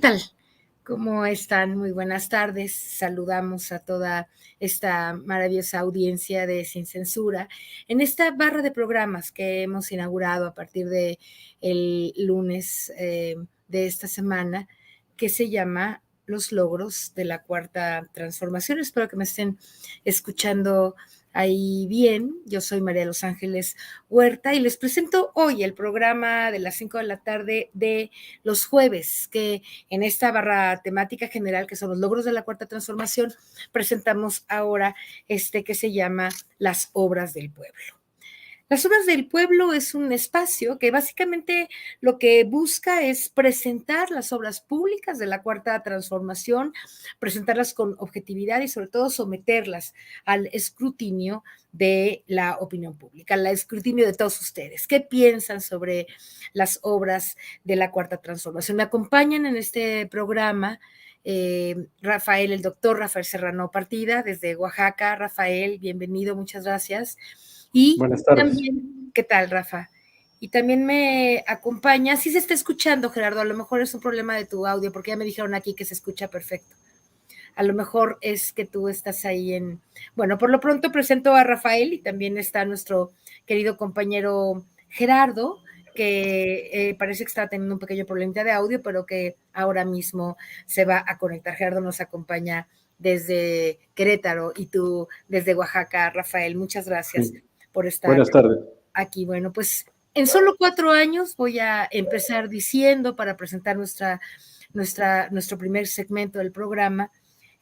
tal? ¿Cómo están? Muy buenas tardes. Saludamos a toda esta maravillosa audiencia de Sin Censura en esta barra de programas que hemos inaugurado a partir de el lunes de esta semana, que se llama Los Logros de la Cuarta Transformación. Espero que me estén escuchando ahí bien. Yo soy María de los Ángeles Huerta y les presento hoy el programa de las 5 de la tarde de los jueves, que en esta barra temática general, que son los logros de la Cuarta Transformación, presentamos ahora que se llama Las Obras del Pueblo. Las Obras del Pueblo es un espacio que básicamente lo que busca es presentar las obras públicas de la Cuarta Transformación, presentarlas con objetividad y sobre todo someterlas al escrutinio de la opinión pública, al escrutinio de todos ustedes. ¿Qué piensan sobre las obras de la Cuarta Transformación? Me acompañan en este programa Rafael, el doctor Rafael Serrano Partida, desde Oaxaca. Rafael, bienvenido, muchas gracias. Y buenas tardes. también, ¿qué tal, Rafa? Y también me acompaña, sí se está escuchando, Gerardo, a lo mejor es un problema de tu audio, porque ya me dijeron aquí que se escucha perfecto. A lo mejor es que tú estás ahí en... Bueno, por lo pronto presento a Rafael y también está nuestro querido compañero Gerardo, que parece que está teniendo un pequeño problemita de audio, pero que ahora mismo se va a conectar. Gerardo nos acompaña desde Querétaro y tú desde Oaxaca, Rafael. Muchas gracias por estar Buenas tardes. Aquí. Bueno, pues en solo 4 años voy a empezar diciendo para presentar nuestro primer segmento del programa.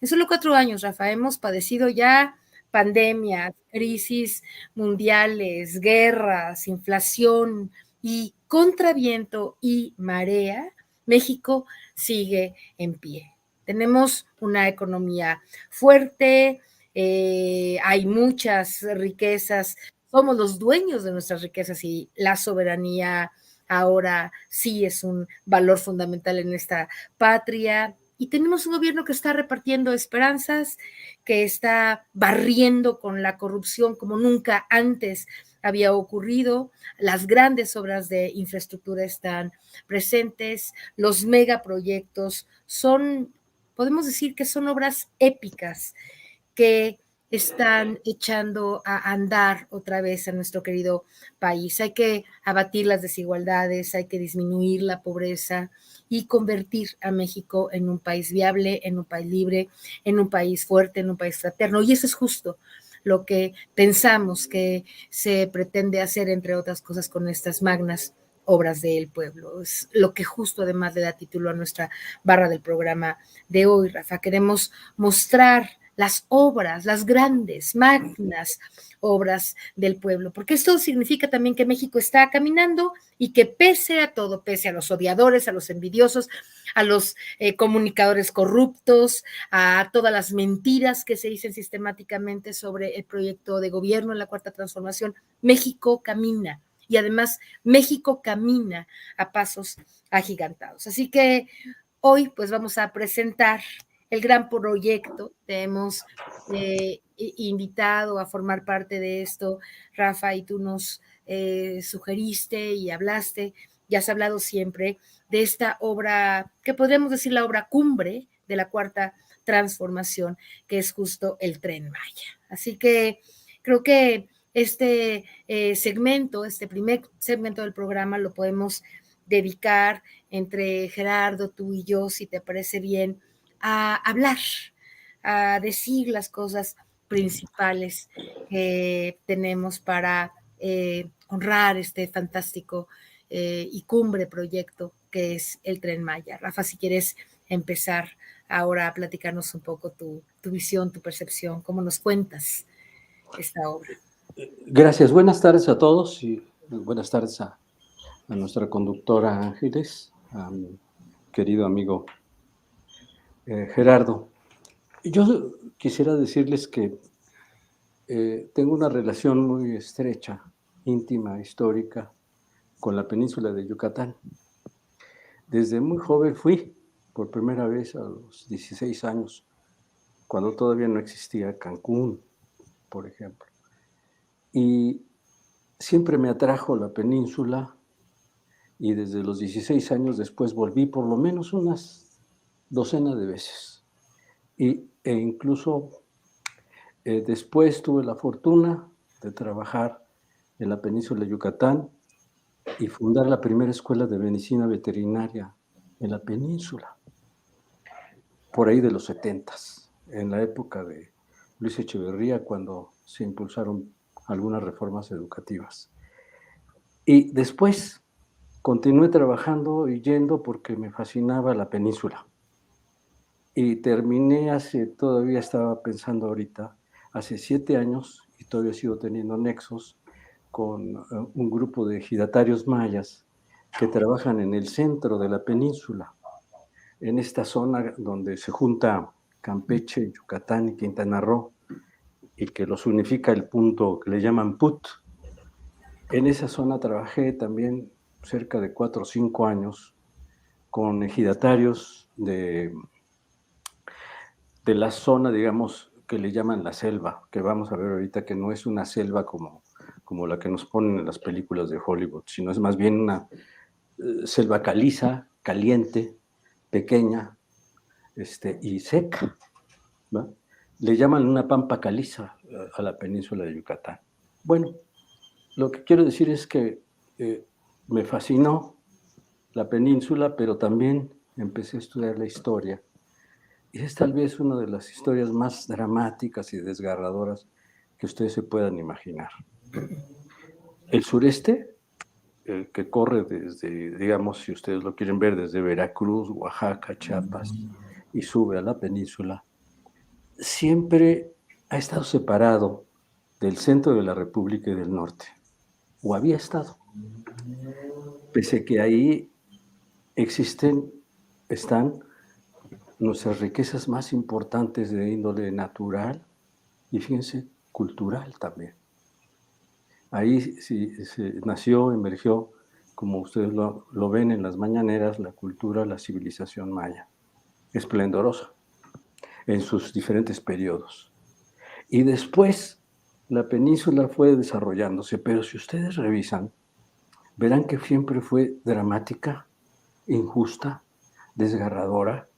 En solo 4 años, Rafa, hemos padecido ya pandemias, crisis mundiales, guerras, inflación y contra viento y marea, México sigue en pie. Tenemos una economía fuerte, hay muchas riquezas, somos los dueños de nuestras riquezas y la soberanía ahora sí es un valor fundamental en esta patria. Y tenemos un gobierno que está repartiendo esperanzas, que está barriendo con la corrupción como nunca antes había ocurrido. Las grandes obras de infraestructura están presentes, los megaproyectos son, podemos decir que son obras épicas que están echando a andar otra vez a nuestro querido país. Hay que abatir las desigualdades, hay que disminuir la pobreza y convertir a México en un país viable, en un país libre, en un país fuerte, en un país fraterno. Y eso es justo lo que pensamos que se pretende hacer, entre otras cosas, con estas magnas obras del pueblo. Es lo que justo además le da título a nuestra barra del programa de hoy, Rafa. Queremos mostrar las obras, las grandes, magnas obras del pueblo, porque esto significa también que México está caminando y que pese a todo, pese a los odiadores, a los envidiosos, a los comunicadores corruptos, a todas las mentiras que se dicen sistemáticamente sobre el proyecto de gobierno en la Cuarta Transformación, México camina. Y además México camina a pasos agigantados. Así que hoy pues vamos a presentar el gran proyecto. Te hemos invitado a formar parte de esto, Rafa, y tú nos sugeriste y hablaste, y has hablado siempre de esta obra, que podríamos decir la obra cumbre de la Cuarta Transformación, que es justo el Tren Maya. Así que creo que este segmento, este primer segmento del programa lo podemos dedicar entre Gerardo, tú y yo, si te parece bien, a hablar, a decir las cosas principales que tenemos para honrar este fantástico y cumbre proyecto que es el Tren Maya. Rafa, si quieres empezar ahora a platicarnos un poco tu visión, tu percepción, cómo nos cuentas esta obra. Gracias, buenas tardes a todos y buenas tardes a nuestra conductora Ángeles, a mi querido amigo Gerardo. Yo quisiera decirles que tengo una relación muy estrecha, íntima, histórica, con la península de Yucatán. Desde muy joven fui, por primera vez a los 16 años, cuando todavía no existía Cancún, por ejemplo. Y siempre me atrajo la península y desde los 16 años después volví por lo menos unas docena de veces. E incluso después tuve la fortuna de trabajar en la península de Yucatán y fundar la primera escuela de medicina veterinaria en la península, por ahí de los 70s, en la época de Luis Echeverría, cuando se impulsaron algunas reformas educativas. Y después continué trabajando y yendo porque me fascinaba la península. Y terminé todavía estaba pensando ahorita, hace 7 años, y todavía sigo teniendo nexos con un grupo de ejidatarios mayas que trabajan en el centro de la península, en esta zona donde se junta Campeche, Yucatán y Quintana Roo, y que los unifica el punto que le llaman PUT. En esa zona trabajé también cerca de 4 o 5 años con ejidatarios de la zona, digamos, que le llaman la selva, que vamos a ver ahorita que no es una selva como la que nos ponen en las películas de Hollywood, sino es más bien una selva caliza, caliente, pequeña, y seca, ¿va? Le llaman una pampa caliza a la península de Yucatán. Bueno, lo que quiero decir es que me fascinó la península, pero también empecé a estudiar la historia. Y es tal vez una de las historias más dramáticas y desgarradoras que ustedes se puedan imaginar. El sureste, que corre desde, digamos, si ustedes lo quieren ver, desde Veracruz, Oaxaca, Chiapas, y sube a la península, siempre ha estado separado del centro de la República y del norte, o había estado, pese que ahí están nuestras riquezas más importantes de índole natural y, fíjense, cultural también. Ahí se nació, emergió, como ustedes lo ven en las mañaneras, la cultura, la civilización maya, esplendorosa, en sus diferentes periodos. Y después la península fue desarrollándose, pero si ustedes revisan, verán que siempre fue dramática, injusta, desgarradora,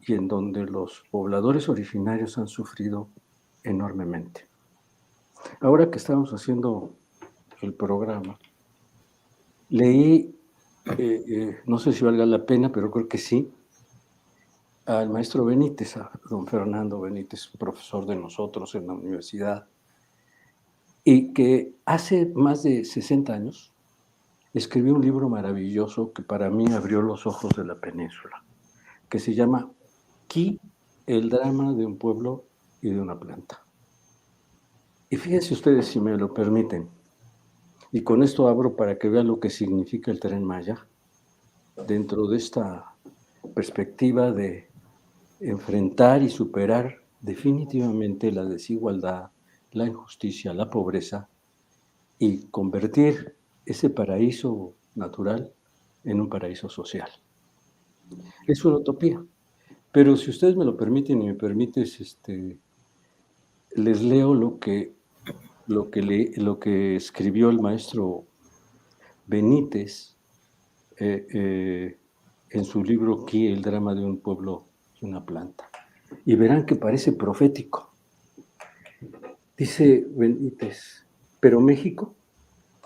y en donde los pobladores originarios han sufrido enormemente. Ahora que estamos haciendo el programa, leí, no sé si valga la pena, pero creo que sí, al maestro Benítez, a don Fernando Benítez, profesor de nosotros en la universidad, y que hace más de 60 años escribió un libro maravilloso que para mí abrió los ojos de la península, que se llama Ki, el drama de un pueblo y de una planta. Y fíjense ustedes, si me lo permiten, y con esto abro para que vean lo que significa el Tren Maya, dentro de esta perspectiva de enfrentar y superar definitivamente la desigualdad, la injusticia, la pobreza, y convertir ese paraíso natural en un paraíso social. Es una utopía, pero si ustedes me lo permiten y me permites, les leo lo que escribió el maestro Benítez en su libro Ki, el drama de un pueblo y una planta. Y verán que parece profético. Dice Benítez, pero México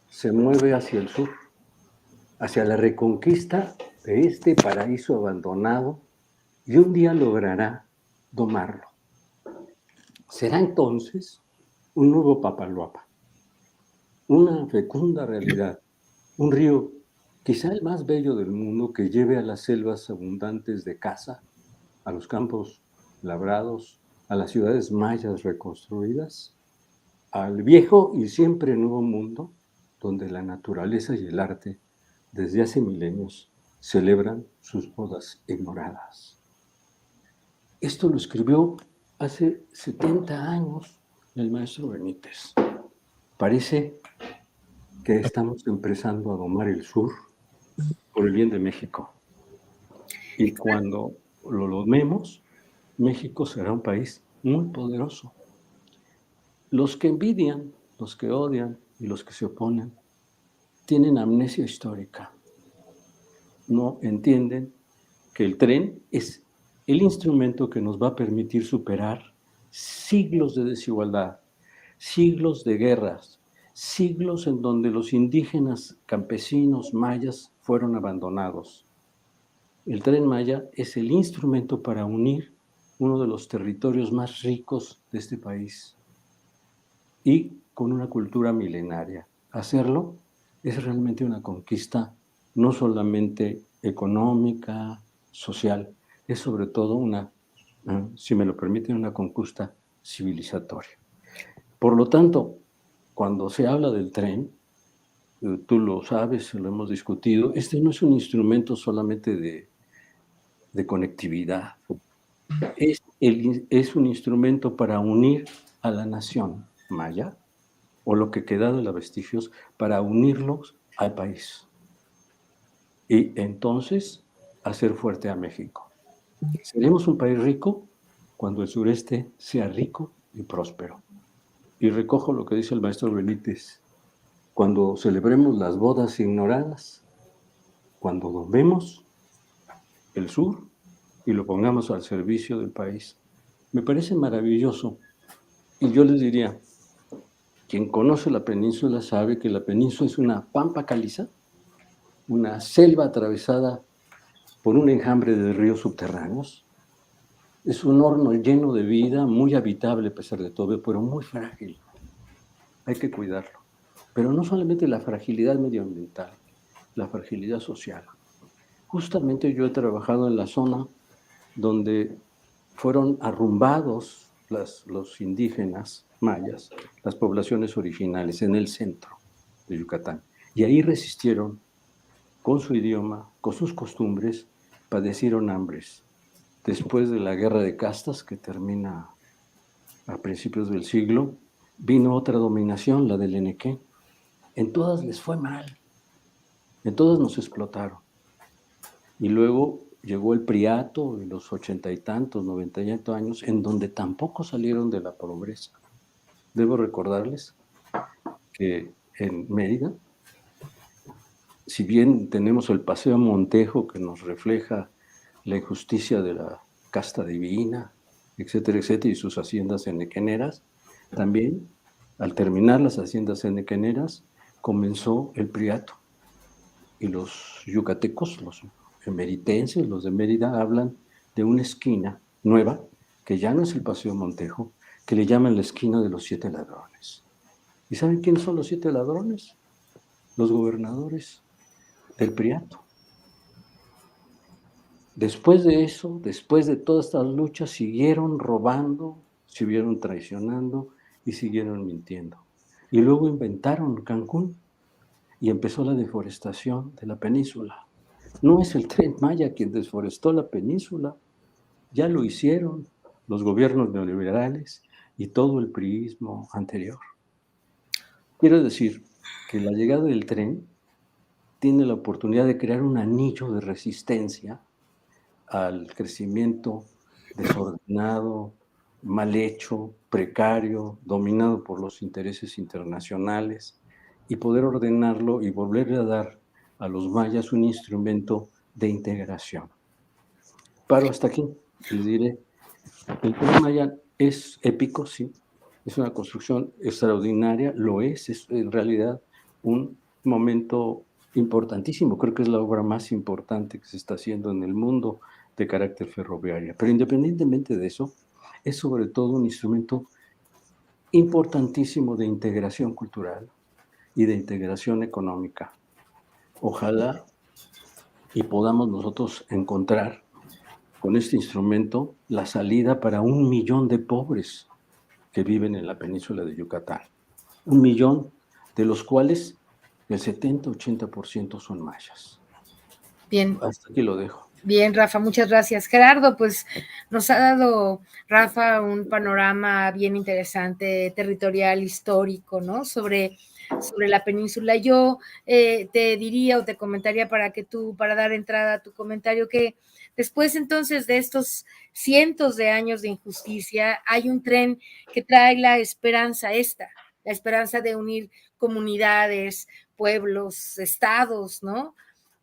se mueve hacia el sur, hacia la reconquista de este paraíso abandonado, y un día logrará domarlo. Será entonces un nuevo Papaloapa, una fecunda realidad, un río, quizá el más bello del mundo, que lleve a las selvas abundantes de caza, a los campos labrados, a las ciudades mayas reconstruidas, al viejo y siempre nuevo mundo, donde la naturaleza y el arte, desde hace milenios, celebran sus bodas ignoradas. Esto lo escribió hace 70 años el maestro Benítez. Parece que estamos empezando a domar el sur por el bien de México. Y cuando lo domemos, México será un país muy poderoso. Los que envidian, los que odian y los que se oponen tienen amnesia histórica. No entienden que el tren es el instrumento que nos va a permitir superar siglos de desigualdad, siglos de guerras, siglos en donde los indígenas, campesinos, mayas fueron abandonados. El Tren Maya es el instrumento para unir uno de los territorios más ricos de este país y con una cultura milenaria. Hacerlo es realmente una conquista no solamente económica, social, es sobre todo una, si me lo permiten, una conquista civilizatoria. Por lo tanto, cuando se habla del tren, tú lo sabes, lo hemos discutido, este no es un instrumento solamente de conectividad, es un instrumento para unir a la nación maya, o lo que queda de los vestigios, para unirlos al país. Y entonces hacer fuerte a México. Seremos un país rico cuando el sureste sea rico y próspero. Y recojo lo que dice el maestro Benítez. Cuando celebremos las bodas ignoradas, cuando domemos el sur y lo pongamos al servicio del país. Me parece maravilloso. Y yo les diría, quien conoce la península sabe que la península es una pampa caliza, una selva atravesada por un enjambre de ríos subterráneos. Es un horno lleno de vida, muy habitable a pesar de todo, pero muy frágil. Hay que cuidarlo. Pero no solamente la fragilidad medioambiental, la fragilidad social. Justamente yo he trabajado en la zona donde fueron arrumbados los indígenas mayas, las poblaciones originales en el centro de Yucatán. Y ahí resistieron con su idioma, con sus costumbres, padecieron hambres. Después de la guerra de castas, que termina a principios del siglo, vino otra dominación, la del Enequén. En todas les fue mal, en todas nos explotaron. Y luego llegó el Priato en los 80 y tantos, 90 y tantos años, en donde tampoco salieron de la pobreza. Debo recordarles que en Mérida, si bien tenemos el Paseo Montejo que nos refleja la injusticia de la casta divina, etcétera, etcétera, y sus haciendas enequeneras, también al terminar las haciendas enequeneras comenzó el Priato. Y los yucatecos, los emeritenses, los de Mérida, hablan de una esquina nueva, que ya no es el Paseo Montejo, que le llaman la esquina de los 7 ladrones. ¿Y saben quiénes son los 7 ladrones? Los gobernadores del Priato. Después de eso, después de todas estas luchas, siguieron robando, siguieron traicionando y siguieron mintiendo. Y luego inventaron Cancún y empezó la deforestación de la península. No es el Tren Maya quien deforestó la península, ya lo hicieron los gobiernos neoliberales y todo el priismo anterior. Quiero decir que la llegada del tren tiene la oportunidad de crear un anillo de resistencia al crecimiento desordenado, mal hecho, precario, dominado por los intereses internacionales, y poder ordenarlo y volverle a dar a los mayas un instrumento de integración. Paro hasta aquí. Les diré, el Tren Maya es épico, sí, es una construcción extraordinaria, lo es en realidad un momento importantísimo, creo que es la obra más importante que se está haciendo en el mundo de carácter ferroviario, pero independientemente de eso, es sobre todo un instrumento importantísimo de integración cultural y de integración económica. Ojalá y podamos nosotros encontrar con este instrumento la salida para 1 millón de pobres que viven en la península de Yucatán. 1 millón, de los cuales el 70-80% son mayas. Bien. Hasta aquí lo dejo. Bien, Rafa, muchas gracias. Gerardo, pues nos ha dado, Rafa, un panorama bien interesante, territorial, histórico, ¿no? Sobre la península. Yo te diría o te comentaría para dar entrada a tu comentario, que después entonces de estos cientos de años de injusticia, hay un tren que trae la esperanza de unir comunidades, pueblos, estados, ¿no?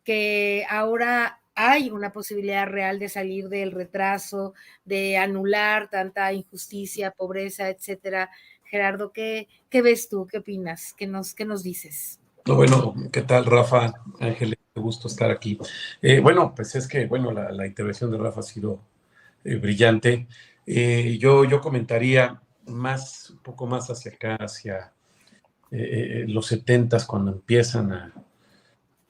Que ahora hay una posibilidad real de salir del retraso, de anular tanta injusticia, pobreza, etcétera. Gerardo, ¿qué ves tú? ¿Qué opinas? ¿Qué nos dices? Bueno, ¿qué tal, Rafa? Ángeles, qué gusto estar aquí. Bueno, pues es que, bueno, la intervención de Rafa ha sido brillante. Yo comentaría un poco más hacia acá, hacia los 70s, cuando empiezan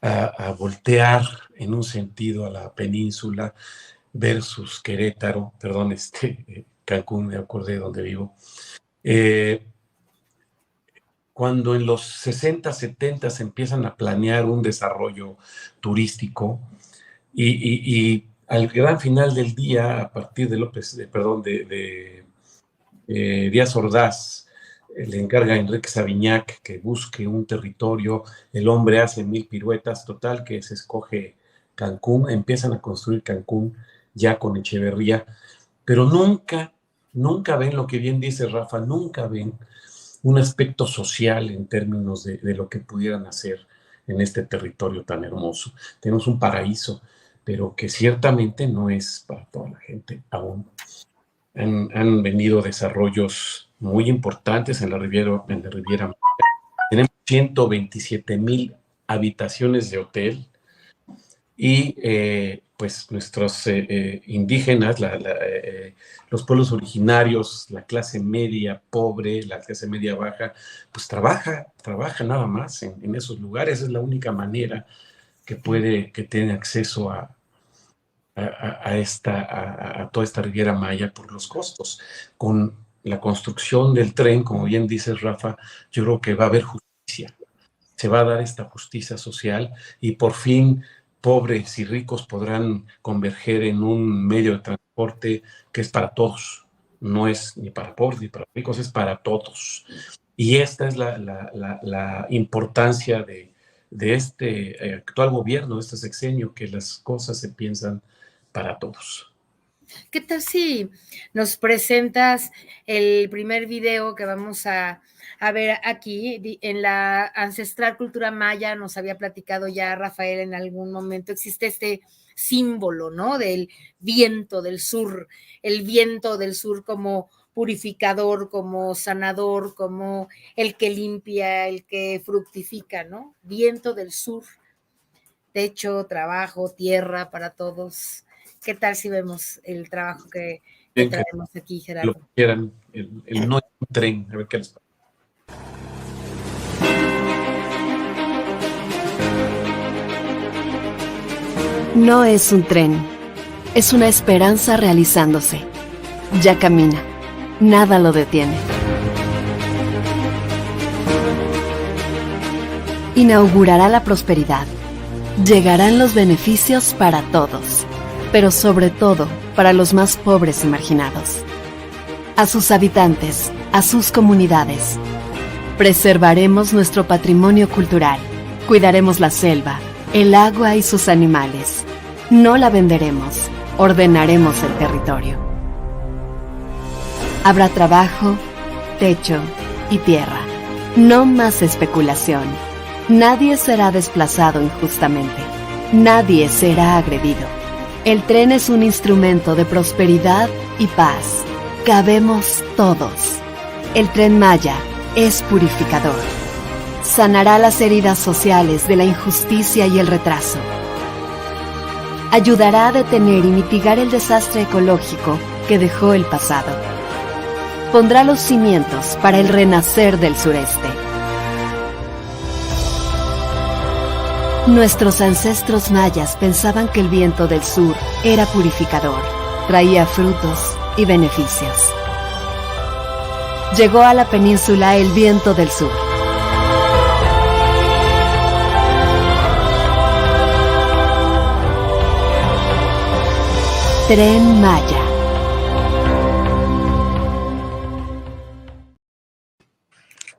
a voltear en un sentido a la península versus Querétaro, perdón, Cancún, me acordé de donde vivo. Cuando en los 60, 70 se empiezan a planear un desarrollo turístico y al gran final del día, a partir de Díaz Ordaz, le encarga a Enrique Sabiñac que busque un territorio, el hombre hace 1000 piruetas, total que se escoge Cancún, empiezan a construir Cancún ya con Echeverría, pero nunca ven lo que bien dice Rafa, nunca ven un aspecto social en términos de lo que pudieran hacer en este territorio tan hermoso. Tenemos un paraíso, pero que ciertamente no es para toda la gente aún. Han venido desarrollos muy importantes en la Riviera Maya. Tenemos 127,000 habitaciones de hotel y pues nuestros indígenas, los pueblos originarios, la clase media pobre, la clase media baja, pues trabaja nada más en esos lugares. Es la única manera que tiene acceso a toda esta Riviera Maya por los costos. Con la construcción del tren, como bien dices, Rafa, yo creo que va a haber justicia. Se va a dar esta justicia social y por fin pobres y ricos podrán converger en un medio de transporte que es para todos. No es ni para pobres ni para ricos, es para todos. Y esta es la importancia de este actual gobierno, de este sexenio, que las cosas se piensan para todos. ¿Qué tal si nos presentas el primer video que vamos a ver aquí? En la ancestral cultura maya nos había platicado ya Rafael en algún momento, existe este símbolo, ¿no? Del viento del sur, el viento del sur como purificador, como sanador, como el que limpia, el que fructifica, ¿no? Viento del sur, techo, trabajo, tierra para todos. ¿Qué tal si vemos el trabajo que traemos aquí, Gerardo? Lo quieran, el no es un tren, a ver qué les pasa. No es un tren, es una esperanza realizándose. Ya camina, nada lo detiene. Inaugurará la prosperidad. Llegarán los beneficios para todos, pero sobre todo para los más pobres y marginados. A sus habitantes, a sus comunidades. Preservaremos nuestro patrimonio cultural, cuidaremos la selva, el agua y sus animales. No la venderemos, ordenaremos el territorio. Habrá trabajo, techo y tierra. No más especulación. Nadie será desplazado injustamente. Nadie será agredido. El tren es un instrumento de prosperidad y paz. Cabemos todos. El Tren Maya es purificador. Sanará las heridas sociales de la injusticia y el retraso. Ayudará a detener y mitigar el desastre ecológico que dejó el pasado. Pondrá los cimientos para el renacer del sureste. Nuestros ancestros mayas pensaban que el viento del sur era purificador, traía frutos y beneficios. Llegó a la península el viento del sur. Tren Maya.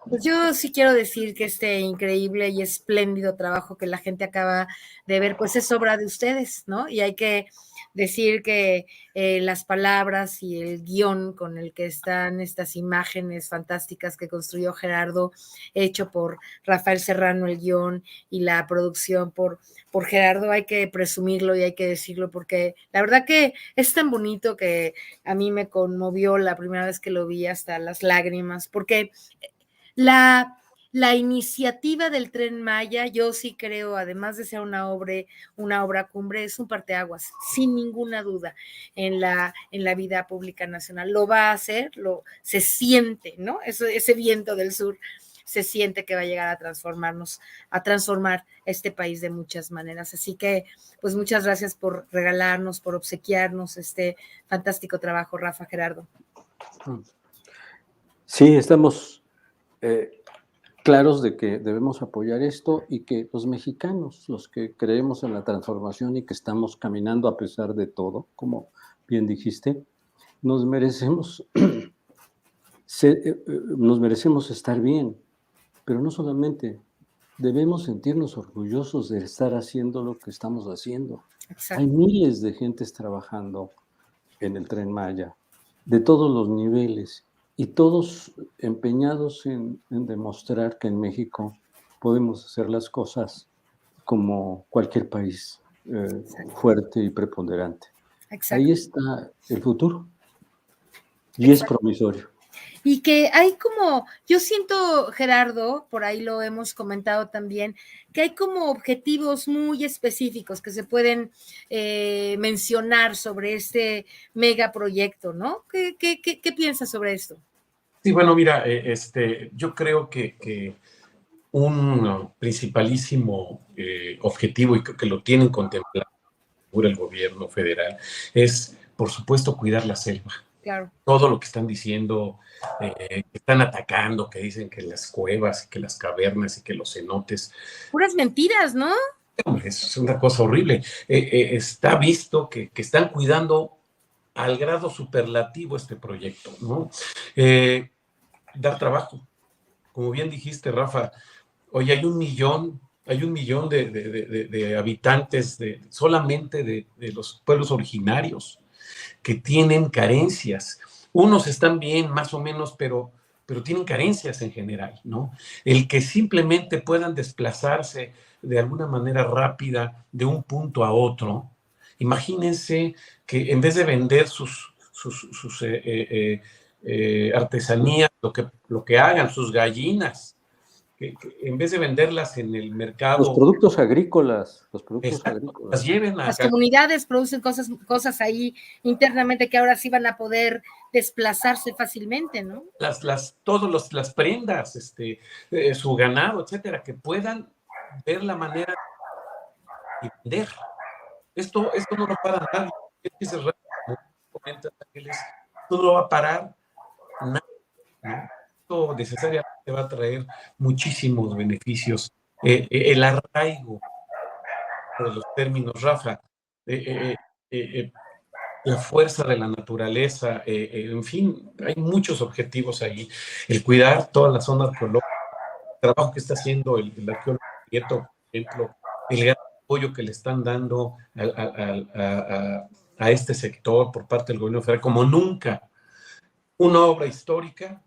Pues Yo sí quiero decir que este increíble y espléndido trabajo que la gente acaba de ver, pues es obra de ustedes, ¿no? Y hay que decir que las palabras y el guión con el que están estas imágenes fantásticas que construyó Gerardo, hecho por Rafael Serrano el guión y la producción por Gerardo, hay que presumirlo y hay que decirlo porque la verdad que es tan bonito que a mí me conmovió la primera vez que lo vi hasta las lágrimas, porque la iniciativa del Tren Maya, yo sí creo, además de ser una obra cumbre, es un parteaguas, sin ninguna duda, en la vida pública nacional. Lo va a hacer, se siente, ¿no? Ese viento del sur se siente que va a llegar a transformar este país de muchas maneras. Así que, pues muchas gracias por regalarnos, por obsequiarnos este fantástico trabajo, Rafa, Gerardo. Sí, estamos claros de que debemos apoyar esto y que los mexicanos, los que creemos en la transformación y que estamos caminando a pesar de todo, como bien dijiste, nos merecemos estar bien, pero no solamente, debemos sentirnos orgullosos de estar haciendo lo que estamos haciendo. Exacto. Hay miles de gentes trabajando en el Tren Maya, de todos los niveles, y todos empeñados en demostrar que en México podemos hacer las cosas como cualquier país fuerte y preponderante. Exacto. Ahí está el futuro y exacto. Es promisorio. Y que hay como, yo siento, Gerardo, por ahí lo hemos comentado también, que hay como objetivos muy específicos que se pueden mencionar sobre este megaproyecto, ¿no? ¿Qué piensas sobre esto? Sí, bueno, mira, yo creo que un principalísimo objetivo, y creo que lo tienen contemplado el gobierno federal, es, por supuesto, cuidar la selva. Claro. Todo lo que están diciendo, que están atacando, que dicen que las cuevas, que las cavernas y que los cenotes. Puras mentiras, ¿no? Es una cosa horrible. Está visto que están cuidando al grado superlativo este proyecto, ¿no? Dar trabajo. Como bien dijiste, Rafa, hoy hay un millón de habitantes solamente de los pueblos originarios que tienen carencias. Unos están bien, más o menos, pero tienen carencias en general, ¿no? El que simplemente puedan desplazarse de alguna manera rápida de un punto a otro. Imagínense que en vez de vender sus artesanías, lo que hagan, sus gallinas, que en vez de venderlas en el mercado. Los productos agrícolas. Las lleven a. Las comunidades producen cosas ahí internamente que ahora sí van a poder desplazarse fácilmente, ¿no? Las prendas, su ganado, etcétera, que puedan ver la manera de vender. Esto no lo para nadie. Esto no va a parar nada, ¿no? Esto necesariamente va a traer muchísimos beneficios. El arraigo de los términos, Rafa, la fuerza de la naturaleza, en fin, hay muchos objetivos ahí. El cuidar toda la zona arqueológica, el trabajo que está haciendo el arqueólogo Prieto, por ejemplo, el gran apoyo que le están dando a este sector por parte del gobierno federal, como nunca. Una obra histórica,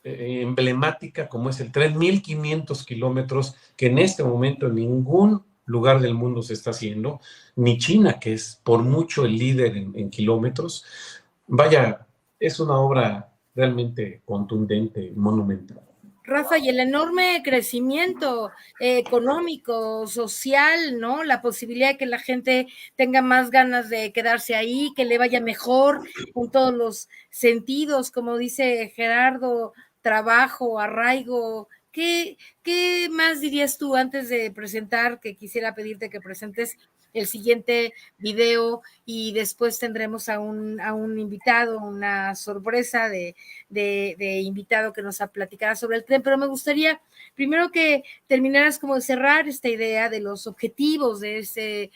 emblemática, como es el tren, 1,500 kilómetros, que en este momento en ningún lugar del mundo se está haciendo, ni China, que es por mucho el líder en kilómetros. Vaya, es una obra realmente contundente, monumental. Rafa, y el enorme crecimiento económico, social, ¿no? La posibilidad de que la gente tenga más ganas de quedarse ahí, que le vaya mejor en todos los sentidos, como dice Gerardo, trabajo, arraigo. ¿Qué más dirías tú antes de presentar, que quisiera pedirte que presentes el siguiente video y después tendremos a un invitado, una sorpresa de invitado que nos platicará sobre el tren, pero me gustaría primero que terminaras como de cerrar esta idea de los objetivos de este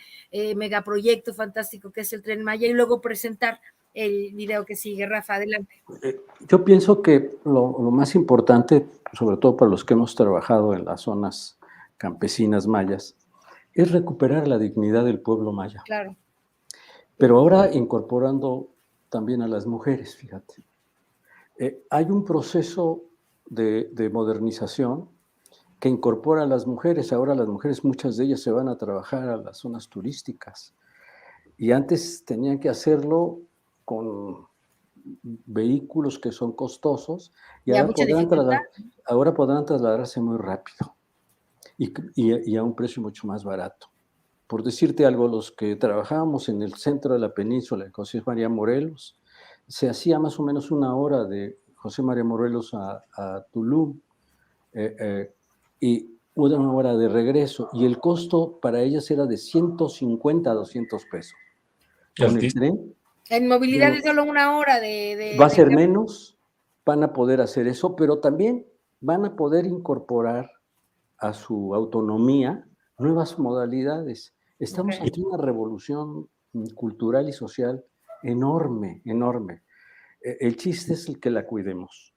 megaproyecto fantástico que es el Tren Maya y luego presentar el video que sigue. Rafa, adelante. Yo pienso que lo más importante, sobre todo para los que hemos trabajado en las zonas campesinas mayas, es recuperar la dignidad del pueblo maya. Claro. Pero ahora incorporando también a las mujeres, fíjate. Hay un proceso de modernización que incorpora a las mujeres. Ahora las mujeres, muchas de ellas se van a trabajar a las zonas turísticas. Y antes tenían que hacerlo con vehículos que son costosos y ahora podrán trasladarse muy rápido y a un precio mucho más barato. Por decirte algo, los que trabajábamos en el centro de la península, en José María Morelos, se hacía más o menos 1 hora de José María Morelos a Tulum y 1 hora de regreso, y el costo para ellas era de 150 a 200 pesos. Con el tren, en movilidad es solo 1 hora va a ser menos, van a poder hacer eso, pero también van a poder incorporar a su autonomía nuevas modalidades. Estamos ante una revolución cultural y social enorme, enorme. El chiste es el que la cuidemos.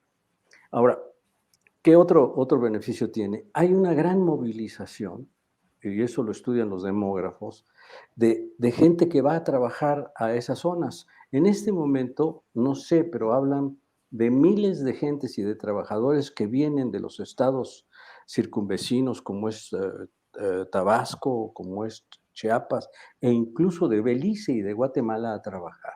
Ahora, ¿qué otro beneficio tiene? Hay una gran movilización, y eso lo estudian los demógrafos, de gente que va a trabajar a esas zonas. En este momento, no sé, pero hablan de miles de gentes y de trabajadores que vienen de los estados circunvecinos, como es Tabasco, como es Chiapas, e incluso de Belice y de Guatemala a trabajar.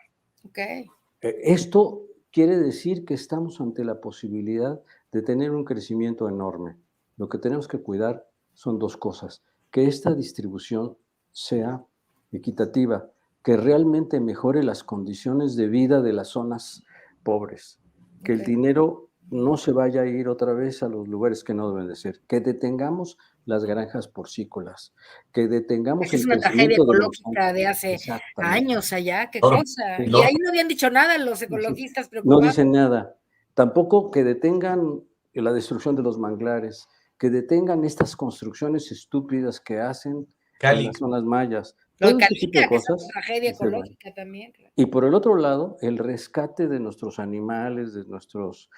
Okay. Esto quiere decir que estamos ante la posibilidad de tener un crecimiento enorme. Lo que tenemos que cuidar son 2 cosas: que esta distribución sea equitativa, que realmente mejore las condiciones de vida de las zonas pobres, que el dinero no se vaya a ir otra vez a los lugares que no deben de ser, que detengamos las granjas porcícolas, que detengamos el crecimiento de la tragedia ecológica de hace años allá, qué cosa. Y ahí no habían dicho nada los ecologistas preocupados. No dicen nada. Tampoco que detengan la destrucción de los manglares, que detengan estas construcciones estúpidas que hacen en las zonas mayas. Lo Calica, que es una tragedia ecológica también. Claro. Y por el otro lado, el rescate de nuestros animales, de nuestras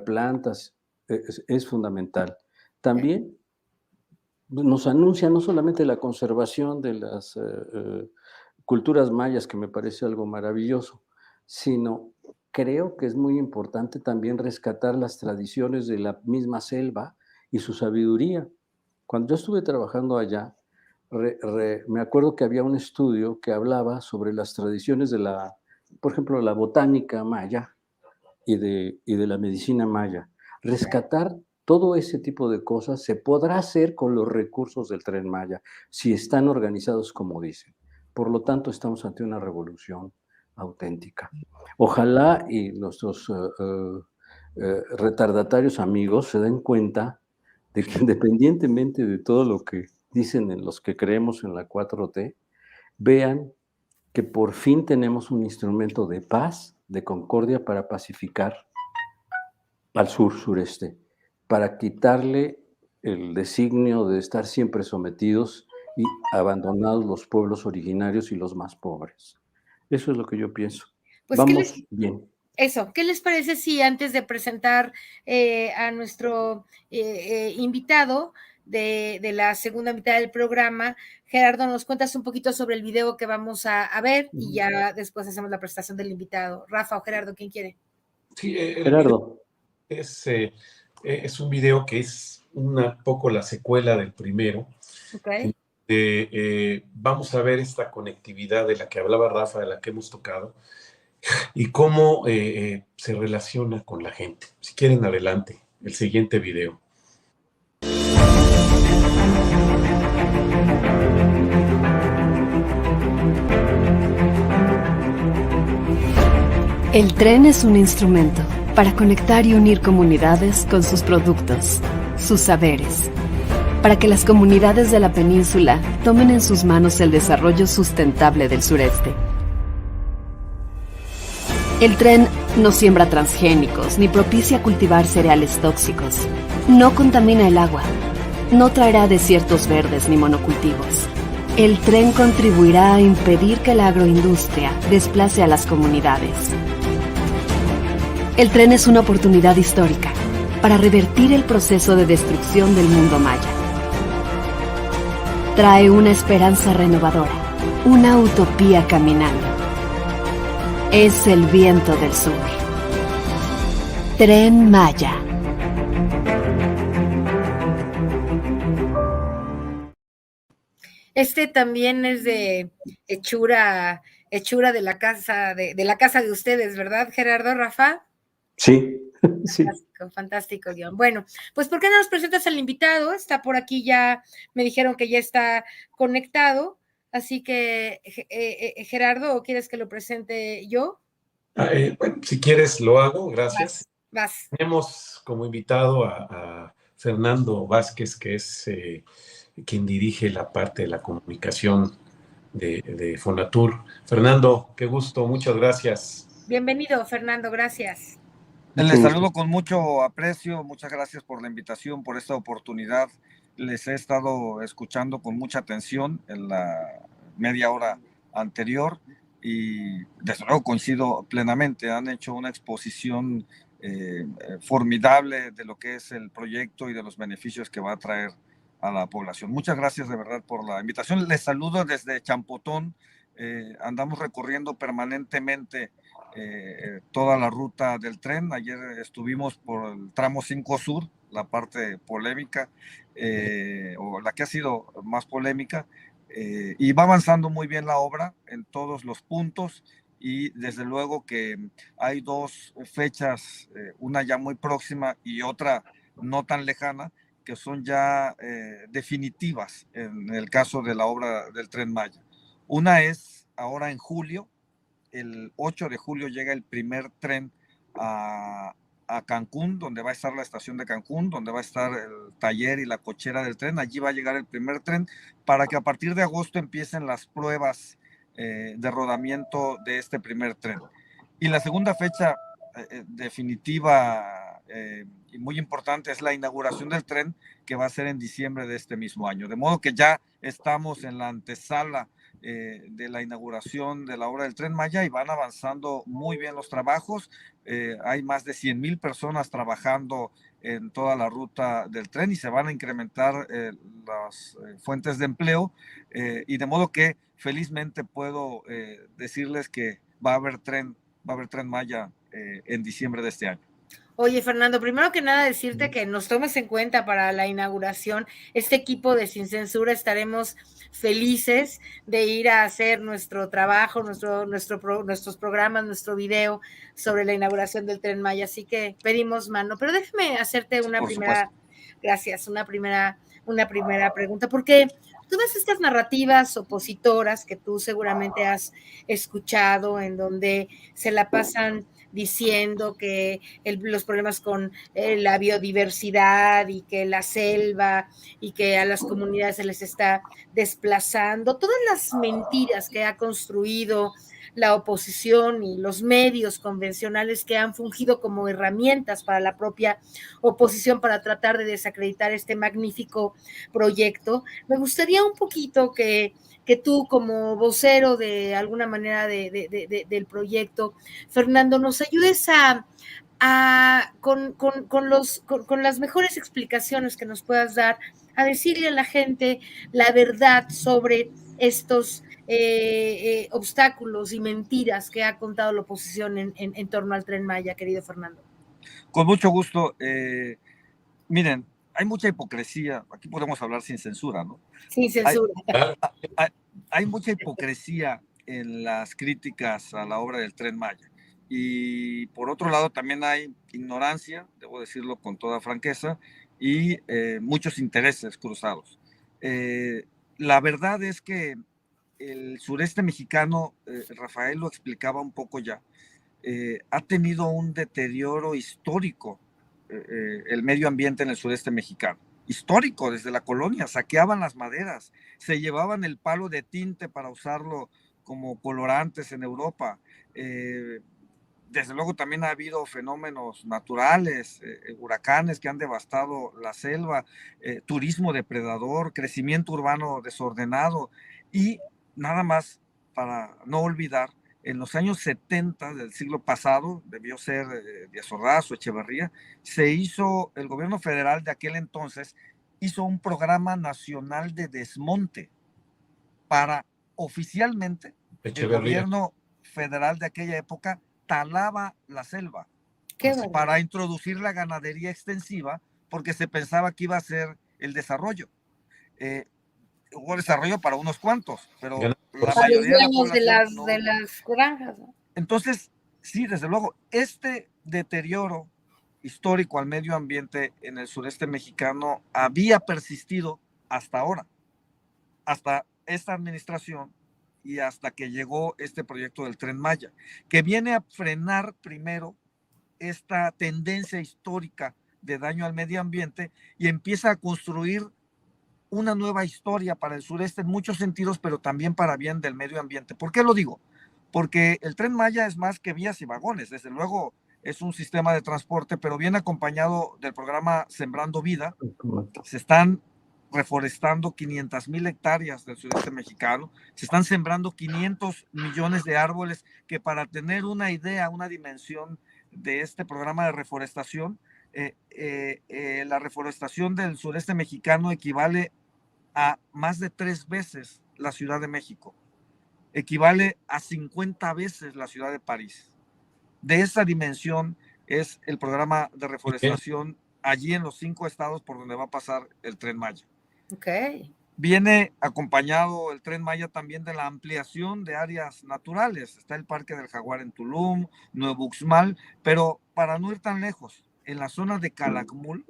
plantas, es fundamental. También nos anuncia no solamente la conservación de las culturas mayas, que me parece algo maravilloso, sino creo que es muy importante también rescatar las tradiciones de la misma selva y su sabiduría. Cuando yo estuve trabajando allá, me acuerdo que había un estudio que hablaba sobre las tradiciones de por ejemplo, la botánica maya y de la medicina maya. Rescatar todo ese tipo de cosas se podrá hacer con los recursos del Tren Maya, si están organizados como dicen. Por lo tanto, estamos ante una revolución auténtica. Ojalá y nuestros retardatarios amigos se den cuenta de que, independientemente de todo lo que dicen en los que creemos en la 4T, vean que por fin tenemos un instrumento de paz, de concordia, para pacificar al sureste, para quitarle el designio de estar siempre sometidos y abandonados los pueblos originarios y los más pobres. Eso es lo que yo pienso. Pues vamos bien. Eso, ¿qué les parece si antes de presentar a nuestro invitado de la segunda mitad del programa, Gerardo, nos cuentas un poquito sobre el video que vamos a ver y ya después hacemos la presentación del invitado? Rafa o Gerardo, ¿quién quiere? Sí, Gerardo. Es un video que es un poco la secuela del primero. Okay. Vamos a ver esta conectividad de la que hablaba Rafa, de la que hemos tocado, y cómo se relaciona con la gente. Si quieren, adelante, el siguiente video. El tren es un instrumento para conectar y unir comunidades con sus productos, sus saberes, para que las comunidades de la península tomen en sus manos el desarrollo sustentable del sureste. El tren no siembra transgénicos ni propicia cultivar cereales tóxicos. No contamina el agua. No traerá desiertos verdes ni monocultivos. el tren contribuirá a impedir que la agroindustria desplace a las comunidades. El tren es una oportunidad histórica para revertir el proceso de destrucción del mundo maya. Trae una esperanza renovadora, una utopía caminando. Es el viento del sur. Tren Maya. Este también es de hechura de la casa de ustedes, ¿verdad, Gerardo, Rafa? Sí, sí. Fantástico, fantástico, Guión. Bueno, pues ¿por qué no nos presentas al invitado? Está por aquí ya, me dijeron que ya está conectado, así que Gerardo, ¿quieres que lo presente yo? Bueno, si quieres lo hago, gracias. Vas. Tenemos como invitado a Fernando Vázquez, que es quien dirige la parte de la comunicación de Fonatur. Fernando, qué gusto, muchas gracias. Bienvenido, Fernando, gracias. Les saludo con mucho aprecio, muchas gracias por la invitación, por esta oportunidad. Les he estado escuchando con mucha atención en la media hora anterior y desde luego coincido plenamente. Han hecho una exposición formidable de lo que es el proyecto y de los beneficios que va a traer a la población. Muchas gracias de verdad por la invitación. Les saludo desde Champotón. Andamos recorriendo permanentemente toda la ruta del tren. Ayer estuvimos por el tramo 5 Sur, la parte polémica, o la que ha sido más polémica, y va avanzando muy bien la obra en todos los puntos, y desde luego que hay dos fechas, una ya muy próxima y otra no tan lejana, que son ya definitivas en el caso de la obra del Tren Maya. Una es ahora en julio. El 8 de julio llega el primer tren a Cancún, donde va a estar la estación de Cancún, donde va a estar el taller y la cochera del tren. Allí va a llegar el primer tren para que a partir de agosto empiecen las pruebas de rodamiento de este primer tren. Y la segunda fecha definitiva y muy importante es la inauguración del tren, que va a ser en diciembre de este mismo año. De modo que ya estamos en la antesala de la inauguración de la obra del Tren Maya y van avanzando muy bien los trabajos. Hay más de 100,000 personas trabajando en toda la ruta del tren y se van a incrementar las fuentes de empleo, y de modo que felizmente puedo decirles que va a haber Tren Maya en diciembre de este año. Oye, Fernando, primero que nada decirte que nos tomes en cuenta para la inauguración. Este equipo de Sin Censura estaremos felices de ir a hacer nuestro trabajo, nuestros programas, nuestro video sobre la inauguración del Tren Maya. Así que pedimos mano. Pero déjame hacerte una primera pregunta, porque todas estas narrativas opositoras que tú seguramente has escuchado, en donde se la pasan diciendo que los problemas con la biodiversidad y que la selva y que a las comunidades se les está desplazando, todas las mentiras que ha construido la oposición y los medios convencionales que han fungido como herramientas para la propia oposición para tratar de desacreditar este magnífico proyecto. Me gustaría un poquito que tú, como vocero de alguna manera del proyecto, Fernando, nos ayudes con las mejores explicaciones que nos puedas dar, a decirle a la gente la verdad sobre estos obstáculos y mentiras que ha contado la oposición en torno al Tren Maya, querido Fernando. Con mucho gusto. Miren, hay mucha hipocresía. Aquí podemos hablar sin censura, ¿no? Sin censura. Hay mucha hipocresía en las críticas a la obra del Tren Maya. Y por otro lado también hay ignorancia, debo decirlo con toda franqueza, y muchos intereses cruzados. La verdad es que el sureste mexicano, Rafael lo explicaba un poco ya, ha tenido un deterioro histórico, el medio ambiente en el sureste mexicano. Histórico, desde la colonia, saqueaban las maderas, se llevaban el palo de tinte para usarlo como colorantes en Europa, Desde luego también ha habido fenómenos naturales, huracanes que han devastado la selva, turismo depredador, crecimiento urbano desordenado y nada más para no olvidar, en los años 70 del siglo pasado, debió ser Díaz Ordaz o Echeverría, el gobierno federal de aquel entonces hizo un programa nacional de desmonte para oficialmente el gobierno federal de aquella época talaba la selva para introducir la ganadería extensiva porque se pensaba que iba a ser el desarrollo. Hubo desarrollo para unos cuantos, pero la mayoría de la población de las granjas. Entonces, sí, desde luego, este deterioro histórico al medio ambiente en el sureste mexicano había persistido hasta ahora, hasta esta administración y hasta que llegó este proyecto del Tren Maya, que viene a frenar primero esta tendencia histórica de daño al medio ambiente y empieza a construir una nueva historia para el sureste en muchos sentidos, pero también para bien del medio ambiente. ¿Por qué lo digo? Porque el Tren Maya es más que vías y vagones, desde luego es un sistema de transporte, pero viene acompañado del programa Sembrando Vida. Se están reforestando 500,000 hectáreas del sureste mexicano, se están sembrando 500 millones de árboles, que para tener una idea, una dimensión de este programa de reforestación, la reforestación del sureste mexicano equivale a más de 3 veces la Ciudad de México, equivale a 50 veces la ciudad de París. De esa dimensión es el programa de reforestación allí en los 5 estados por donde va a pasar el Tren Maya. Okay. Viene acompañado el Tren Maya también de la ampliación de áreas naturales. Está el Parque del Jaguar en Tulum, Nuevo Uxmal, pero para no ir tan lejos, en la zona de Calakmul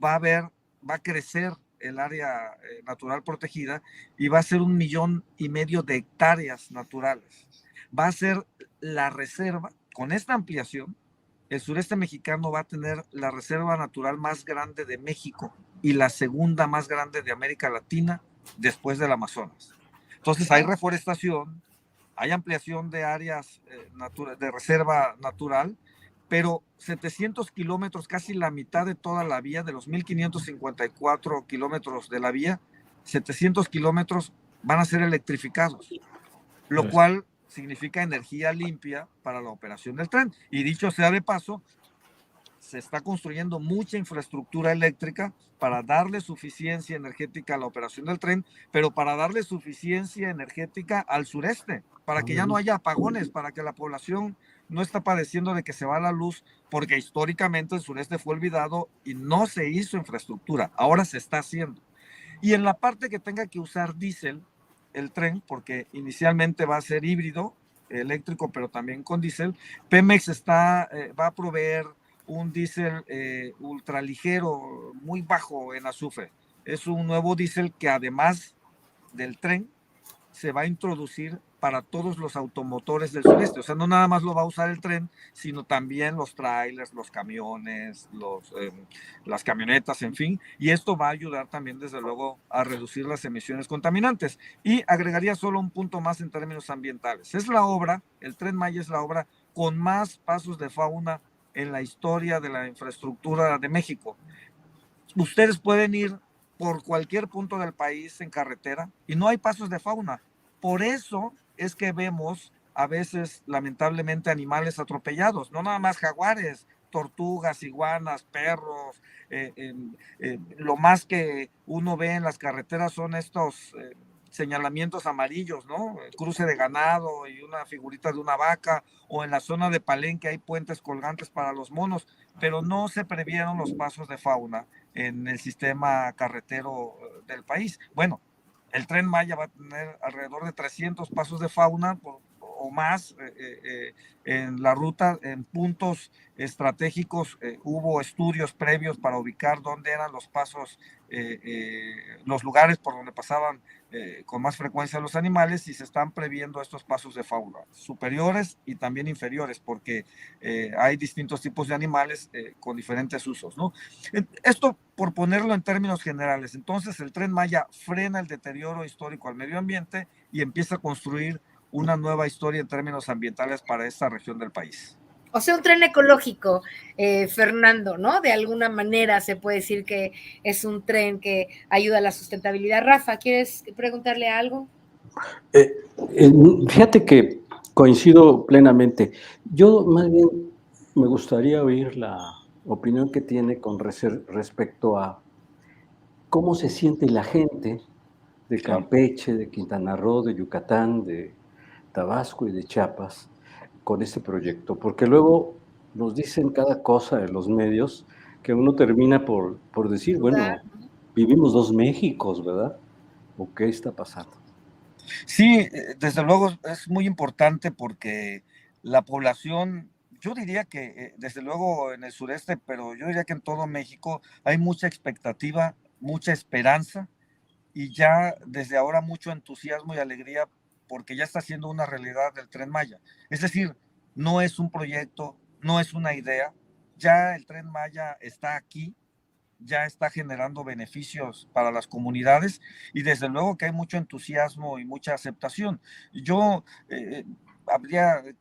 va a crecer el área natural protegida y va a ser 1,5 millones de hectáreas naturales. Va a ser la reserva, con esta ampliación, el sureste mexicano va a tener la reserva natural más grande de México y la segunda más grande de América Latina después del Amazonas. Entonces hay reforestación, hay ampliación de áreas de reserva natural, pero 700 kilómetros, casi la mitad de toda la vía, de los 1,554 kilómetros de la vía, 700 kilómetros van a ser electrificados, lo cual significa energía limpia para la operación del tren. Y dicho sea de paso, se está construyendo mucha infraestructura eléctrica para darle suficiencia energética a la operación del tren, pero para darle suficiencia energética al sureste, para que ya no haya apagones, para que la población no está padeciendo de que se va la luz, porque históricamente el sureste fue olvidado y no se hizo infraestructura, ahora se está haciendo. Y en la parte que tenga que usar diésel, el tren, porque inicialmente va a ser híbrido, eléctrico, pero también con diésel, Pemex va a proveer un diésel ultraligero, muy bajo en azufre. Es un nuevo diésel que además del tren se va a introducir para todos los automotores del sureste. O sea, no nada más lo va a usar el tren, sino también los trailers, los camiones, las camionetas, en fin. Y esto va a ayudar también, desde luego, a reducir las emisiones contaminantes. Y agregaría solo un punto más en términos ambientales. El Tren Maya es la obra con más pasos de fauna en la historia de la infraestructura de México. Ustedes pueden ir por cualquier punto del país en carretera y no hay pasos de fauna. Por eso es que vemos a veces, lamentablemente, animales atropellados, no nada más jaguares, tortugas, iguanas, perros. Lo más que uno ve en las carreteras son estos señalamientos amarillos, ¿no? El cruce de ganado y una figurita de una vaca, o en la zona de Palenque hay puentes colgantes para los monos, pero no se previeron los pasos de fauna en el sistema carretero del país. Bueno, el Tren Maya va a tener alrededor de 300 pasos de fauna o más en la ruta, en puntos estratégicos. Hubo estudios previos para ubicar dónde eran los pasos, los lugares por donde pasaban con más frecuencia los animales, y se están previendo estos pasos de fauna superiores y también inferiores, porque hay distintos tipos de animales con diferentes usos, ¿no? Esto por ponerlo en términos generales. Entonces el Tren Maya frena el deterioro histórico al medio ambiente y empieza a construir una nueva historia en términos ambientales para esta región del país. O sea, un tren ecológico, Fernando, ¿no? De alguna manera se puede decir que es un tren que ayuda a la sustentabilidad. Rafa, ¿quieres preguntarle algo? Eh, Fíjate que coincido plenamente. Yo más bien me gustaría oír la opinión que tiene con respecto a cómo se siente la gente de Claro. Campeche, de Quintana Roo, de Yucatán, de Tabasco y de Chiapas con este proyecto, porque luego nos dicen cada cosa en los medios que uno termina por decir, Dudar. bueno, vivimos dos Méxicos, ¿verdad? ¿O qué está pasando? Sí, desde luego es muy importante porque la población, yo diría que desde luego en el sureste, pero yo diría que en todo México hay mucha expectativa, mucha esperanza y ya desde ahora mucho entusiasmo y alegría porque ya está siendo una realidad del Tren Maya. Es decir, no es un proyecto, no es una idea, ya el Tren Maya está aquí, ya está generando beneficios para las comunidades y desde luego que hay mucho entusiasmo y mucha aceptación. Yo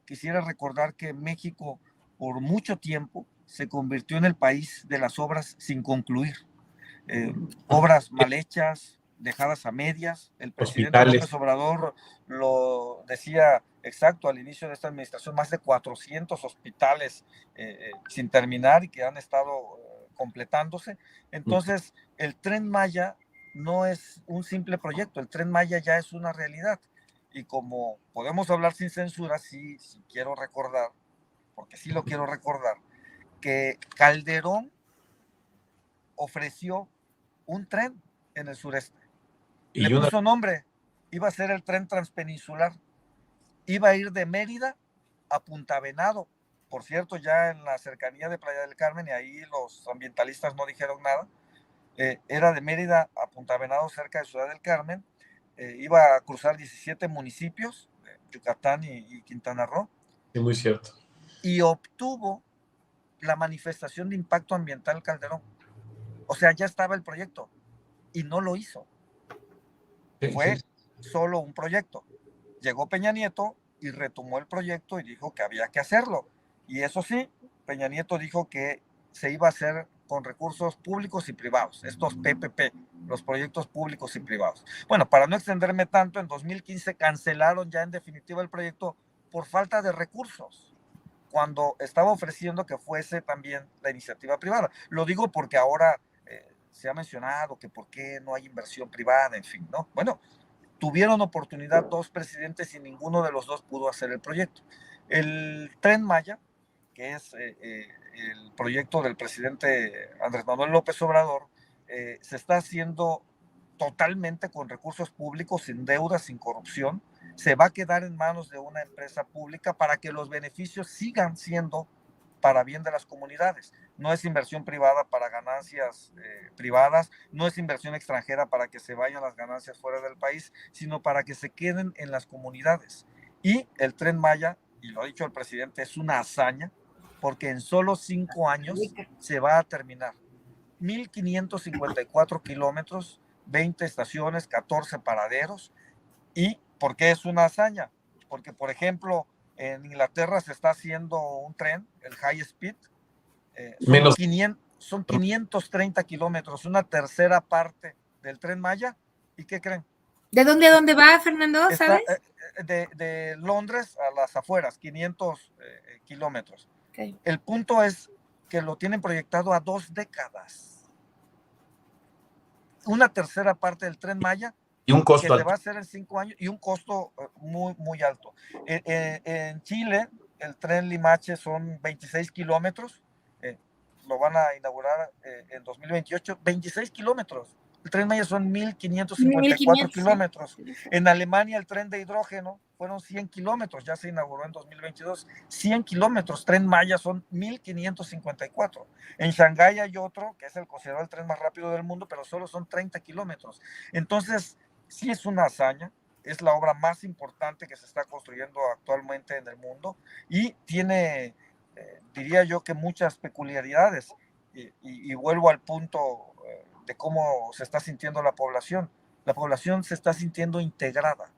quisiera recordar que México por mucho tiempo se convirtió en el país de las obras sin concluir, obras mal hechas, dejadas a medias. El presidente Hospitales. López Obrador lo decía exacto al inicio de esta administración, más de 400 hospitales sin terminar y que han estado completándose. Entonces, el Tren Maya no es un simple proyecto, el Tren Maya ya es una realidad. Y como podemos hablar sin censura, sí quiero recordar, porque sí lo quiero recordar, que Calderón ofreció un tren en el sureste. Le puso nombre, iba a ser el tren transpeninsular. Iba a ir de Mérida a Punta Venado. Por cierto, ya en la cercanía de Playa del Carmen, y ahí los ambientalistas no dijeron nada, era de Mérida a Punta Venado, cerca de Ciudad del Carmen. Iba a cruzar 17 municipios, Yucatán y Quintana Roo. Sí, muy cierto. Y obtuvo la manifestación de impacto ambiental Calderón. O sea, ya estaba el proyecto y no lo hizo. Fue solo un proyecto. Llegó Peña Nieto y retomó el proyecto y dijo que había que hacerlo. Y eso sí, Peña Nieto dijo que se iba a hacer con recursos públicos y privados, estos PPP, los proyectos públicos y privados. Bueno, para no extenderme tanto, en 2015 cancelaron ya en definitiva el proyecto por falta de recursos, cuando estaba ofreciendo que fuese también la iniciativa privada. Lo digo porque ahora se ha mencionado que por qué no hay inversión privada, en fin, ¿no? Bueno, tuvieron oportunidad dos presidentes y ninguno de los dos pudo hacer el proyecto. El Tren Maya, que es el proyecto del presidente Andrés Manuel López Obrador, se está haciendo totalmente con recursos públicos, sin deuda, sin corrupción. Se va a quedar en manos de una empresa pública para que los beneficios sigan siendo para bien de las comunidades. No es inversión privada para ganancias privadas, no es inversión extranjera para que se vayan las ganancias fuera del país, sino para que se queden en las comunidades. Y el Tren Maya, y lo ha dicho el presidente, es una hazaña, porque en solo 5 años se va a terminar. 1,554 kilómetros, 20 estaciones, 14 paraderos. ¿Y por qué es una hazaña? Porque, por ejemplo, en Inglaterra se está haciendo un tren, el High Speed, son 530 kilómetros, una tercera parte del Tren Maya. ¿Y qué creen? ¿De dónde a dónde va, Fernando? ¿Sabes? De Londres a las afueras, 500 kilómetros. Okay. El punto es que lo tienen proyectado a 2 décadas. Una tercera parte del Tren Maya y un costo que se va a hacer en 5 años y un costo muy, muy alto. En Chile, el tren Limache son 26 kilómetros, lo van a inaugurar en 2028, 26 kilómetros. El Tren Maya son 1,554 kilómetros. En Alemania el tren de hidrógeno fueron 100 kilómetros, ya se inauguró en 2022. 100 kilómetros, Tren Maya son 1,554. En Shanghái hay otro, que es el considerado el tren más rápido del mundo, pero solo son 30 kilómetros. Entonces, sí es una hazaña, es la obra más importante que se está construyendo actualmente en el mundo y tiene, diría yo, que muchas peculiaridades. Y vuelvo al punto de cómo se está sintiendo la población. La población se está sintiendo integrada.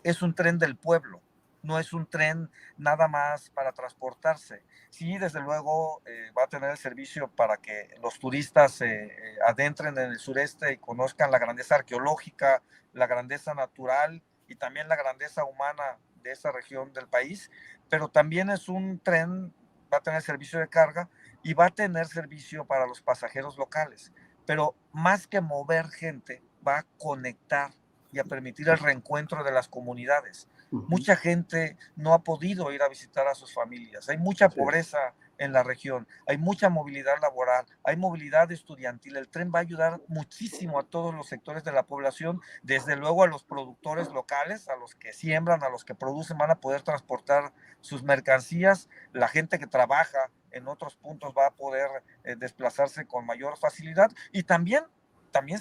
Es un tren del pueblo. no es un tren nada más para transportarse. Sí, desde luego va a tener el servicio para que los turistas se adentren en el sureste y conozcan la grandeza arqueológica, la grandeza natural y también la grandeza humana de esa región del país, pero también es un tren, va a tener servicio de carga y va a tener servicio para los pasajeros locales, pero más que mover gente, va a conectar y a permitir el reencuentro de las comunidades. Mucha gente no ha podido ir a visitar a sus familias, hay mucha pobreza en la región, hay mucha movilidad laboral, hay movilidad estudiantil, el tren va a ayudar muchísimo a todos los sectores de la población, desde luego a los productores locales, a los que siembran, a los que producen, van a poder transportar sus mercancías, la gente que trabaja en otros puntos va a poder desplazarse con mayor facilidad y también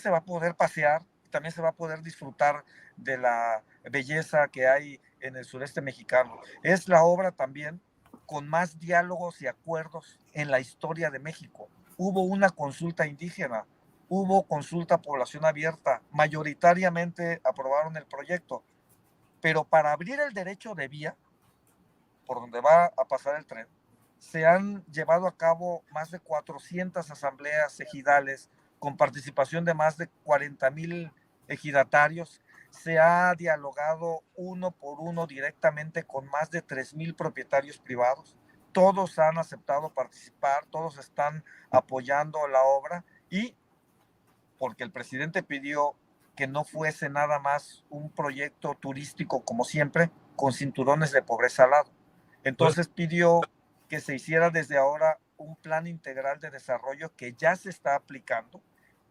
se va a poder pasear, también se va a poder disfrutar de la belleza que hay en el sureste mexicano. Es la obra también con más diálogos y acuerdos en la historia de México. Hubo una consulta indígena, hubo consulta a población abierta, mayoritariamente aprobaron el proyecto, pero para abrir el derecho de vía, por donde va a pasar el tren, se han llevado a cabo más de 400 asambleas ejidales con participación de más de 40,000 ejidatarios. Se ha dialogado uno por uno directamente con más de 3,000 propietarios privados. Todos han aceptado participar, todos están apoyando la obra y porque el presidente pidió que no fuese nada más un proyecto turístico como siempre, con cinturones de pobreza al lado. Entonces pidió que se hiciera desde ahora un plan integral de desarrollo que ya se está aplicando,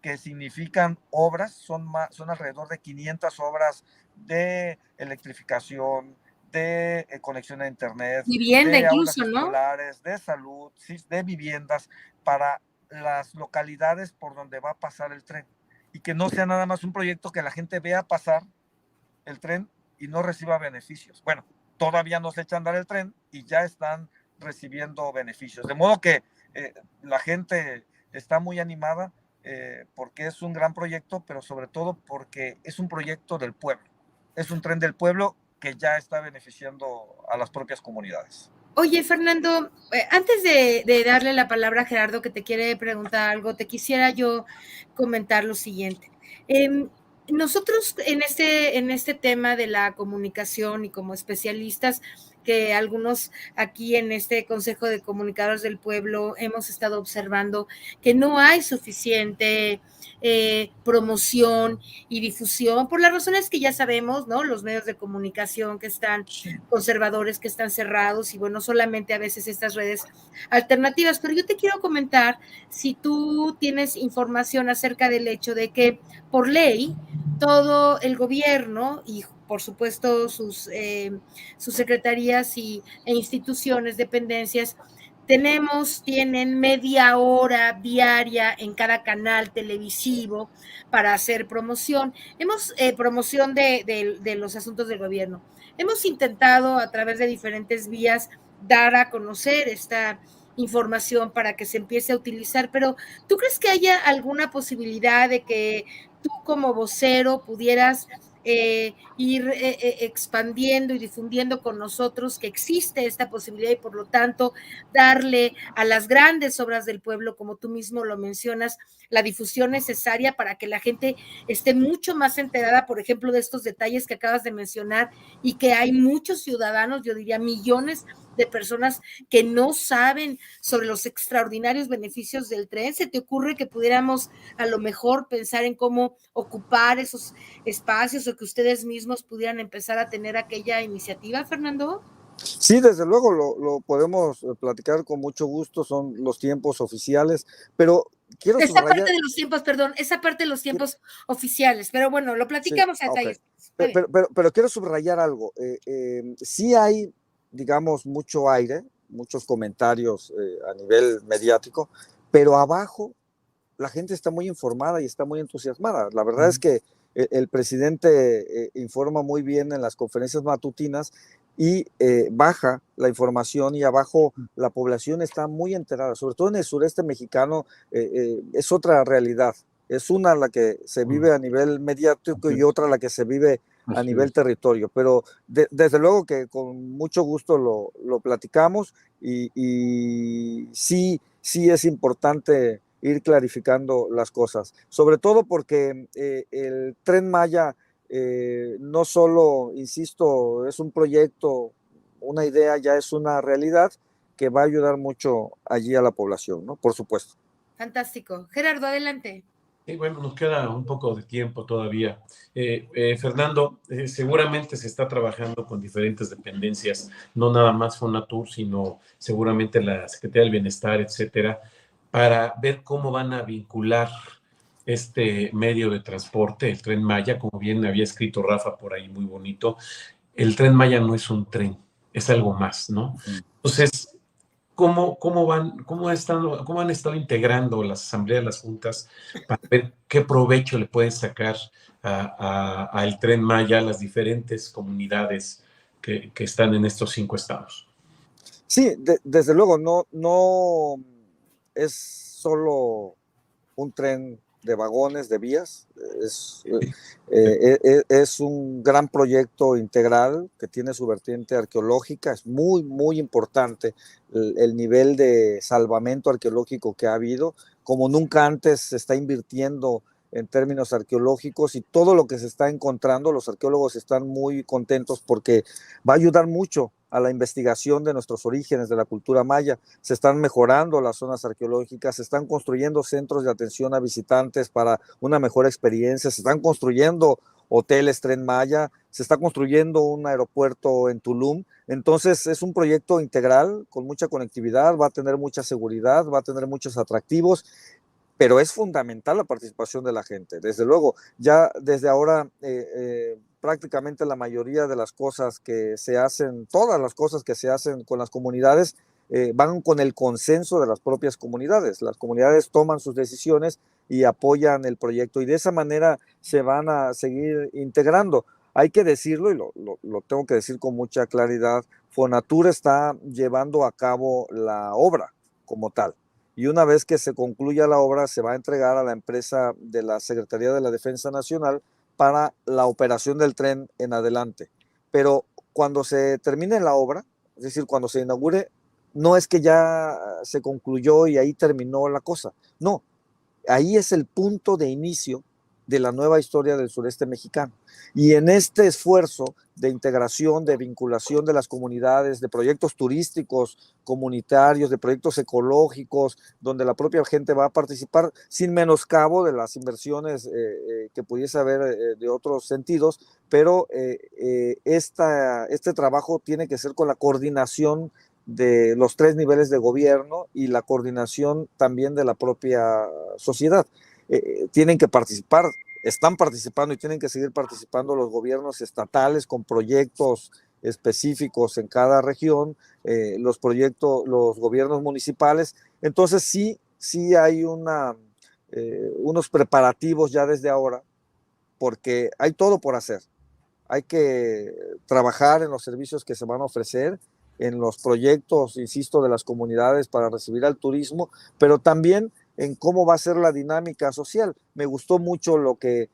que significan obras, son alrededor de 500 obras de electrificación, de conexión a internet, vivienda de incluso, aulas ¿no? escolares, de salud, ¿sí? De viviendas para las localidades por donde va a pasar el tren y que no sea nada más un proyecto que la gente vea pasar el tren y no reciba beneficios. Bueno, todavía no se echa a andar el tren y ya están recibiendo beneficios. De modo que la gente está muy animada porque es un gran proyecto, pero sobre todo porque es un proyecto del pueblo. Es un tren del pueblo que ya está beneficiando a las propias comunidades. Oye, Fernando, antes de darle la palabra a Gerardo, que te quiere preguntar algo, te quisiera yo comentar lo siguiente. Nosotros en este tema de la comunicación y como especialistas, que algunos aquí en este Consejo de Comunicadores del Pueblo hemos estado observando que no hay suficiente promoción y difusión por las razones que ya sabemos, ¿no? Los medios de comunicación que están conservadores, que están cerrados y bueno, solamente a veces estas redes alternativas. Pero yo te quiero comentar si tú tienes información acerca del hecho de que por ley todo el gobierno y por supuesto sus secretarías e instituciones, dependencias, tienen media hora diaria en cada canal televisivo para hacer promoción. Promoción de los asuntos del gobierno. Hemos intentado a través de diferentes vías dar a conocer esta información para que se empiece a utilizar, pero ¿tú crees que haya alguna posibilidad de que tú como vocero pudieras ir expandiendo y difundiendo con nosotros que existe esta posibilidad y por lo tanto darle a las grandes obras del pueblo, como tú mismo lo mencionas, la difusión necesaria para que la gente esté mucho más enterada, por ejemplo, de estos detalles que acabas de mencionar y que hay muchos ciudadanos, yo diría millones de personas que no saben sobre los extraordinarios beneficios del tren? ¿Se te ocurre que pudiéramos a lo mejor pensar en cómo ocupar esos espacios o que ustedes mismos pudieran empezar a tener aquella iniciativa, Fernando? Sí, desde luego lo podemos platicar con mucho gusto, son los tiempos oficiales, pero quiero subrayar... esa parte de los tiempos oficiales, pero bueno, lo platicamos a detalles. Okay. Pero quiero subrayar algo, sí hay, digamos, mucho aire, muchos comentarios a nivel mediático, pero abajo la gente está muy informada y está muy entusiasmada. La verdad es que el presidente informa muy bien en las conferencias matutinas y baja la información y abajo la población está muy enterada, sobre todo en el sureste mexicano es otra realidad, es una la que se vive a nivel mediático y otra la que se vive a nivel territorio, pero desde luego que con mucho gusto lo platicamos y sí es importante ir clarificando las cosas, sobre todo porque el Tren Maya no solo, insisto, es un proyecto, una idea, ya es una realidad que va a ayudar mucho allí a la población, ¿no? Por supuesto. Fantástico. Gerardo, adelante. Sí, bueno, nos queda un poco de tiempo todavía. Fernando, seguramente se está trabajando con diferentes dependencias, no nada más Fonatur, sino seguramente la Secretaría del Bienestar, etcétera, para ver cómo van a vincular este medio de transporte, el Tren Maya, como bien había escrito Rafa por ahí, muy bonito. El Tren Maya no es un tren, es algo más, ¿no? Entonces, ¿cómo han estado integrando las asambleas, las juntas, para ver qué provecho le pueden sacar al Tren Maya, a las diferentes comunidades que están en estos 5 estados? Sí, desde luego, no es solo un tren de vagones, de vías, es un gran proyecto integral que tiene su vertiente arqueológica, es muy, muy importante el nivel de salvamento arqueológico que ha habido, como nunca antes se está invirtiendo en términos arqueológicos y todo lo que se está encontrando, los arqueólogos están muy contentos porque va a ayudar mucho a la investigación de nuestros orígenes, de la cultura maya. Se están mejorando las zonas arqueológicas, se están construyendo centros de atención a visitantes para una mejor experiencia, se están construyendo hoteles Tren Maya, se está construyendo un aeropuerto en Tulum. Entonces es un proyecto integral con mucha conectividad, va a tener mucha seguridad, va a tener muchos atractivos, pero es fundamental la participación de la gente. Desde luego, ya desde ahora prácticamente la mayoría de las cosas que se hacen, todas las cosas que se hacen con las comunidades, van con el consenso de las propias comunidades. Las comunidades toman sus decisiones y apoyan el proyecto y de esa manera se van a seguir integrando. Hay que decirlo y lo tengo que decir con mucha claridad, Fonatur está llevando a cabo la obra como tal. Y una vez que se concluya la obra, se va a entregar a la empresa de la Secretaría de la Defensa Nacional para la operación del tren en adelante. Pero cuando se termine la obra, es decir, cuando se inaugure, no es que ya se concluyó y ahí terminó la cosa. No, ahí es el punto de inicio de la nueva historia del sureste mexicano. Y en este esfuerzo de integración, de vinculación de las comunidades, de proyectos turísticos, comunitarios, de proyectos ecológicos, donde la propia gente va a participar sin menoscabo de las inversiones que pudiese haber de otros sentidos, pero este trabajo tiene que ser con la coordinación de los 3 niveles de gobierno y la coordinación también de la propia sociedad. Tienen que participar, están participando y tienen que seguir participando los gobiernos estatales con proyectos específicos en cada región, los gobiernos municipales. Entonces sí hay unos preparativos ya desde ahora, porque hay todo por hacer. Hay que trabajar en los servicios que se van a ofrecer, en los proyectos, insisto, de las comunidades para recibir al turismo, pero también en cómo va a ser la dinámica social. Me gustó mucho lo que